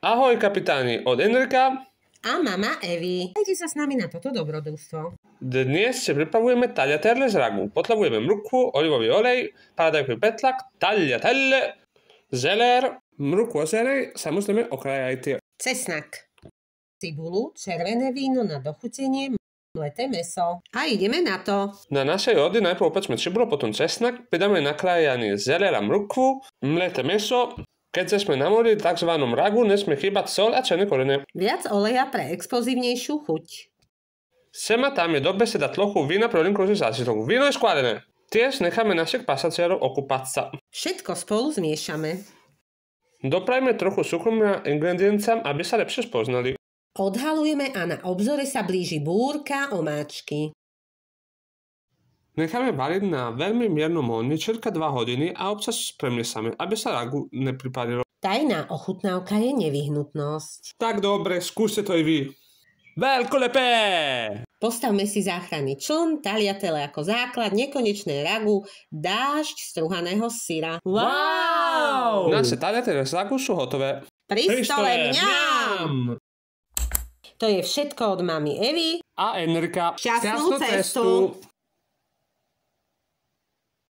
Ahoj kapitáni od Enrika a mama Evy. Dajte sa s nami na toto dobrodružstvo. Dnes si pripravujeme tagliatelle z ragu. Potrebujeme mrkvu, olivový olej, paradajkový petlak, tagliatelle, zelér, mrkvu a zelér, samozrejme okrajajte. Cesnak, cibulu, červené víno na dochutenie, mleté mäso. A ideme na to. Na našej ode najprv opečme cibulu, potom cesnak, pridáme nakrájaný zelér a mrkvu, mleté mäso. Keď sme na mori tzv. Ragu, nesmie chýbať sol a černé korene. Viac oleja pre explozívnejšiu chuť. Sem a tam je dobre si dať trochu vína pre olinkružný zážitok. Víno je schválené. Tiež necháme našich pasažierov okúpať sa. Všetko spolu zmiešame. Doprajme trochu cukru na ingredienciám, aby sa lepšie spoznali. Odhalujeme a na obzore sa blíži búrka omáčky. Necháme variť na veľmi miernom ohni cirka 2 hodiny a občas premiesame, aby sa ragu nepripadilo. Tajná ochutnávka je nevyhnutnosť. Tak dobre, skúste to i vy. Veľkolepé! Postavme si záchranný čln, tagliatelle ako základ, nekonečné ragu, dážď struhaného syra. Wow! Naše tagliatelle z ragu sú hotové. Pri stole mňam! To je všetko od mami Evy a Enrika. Šťastnú cestu!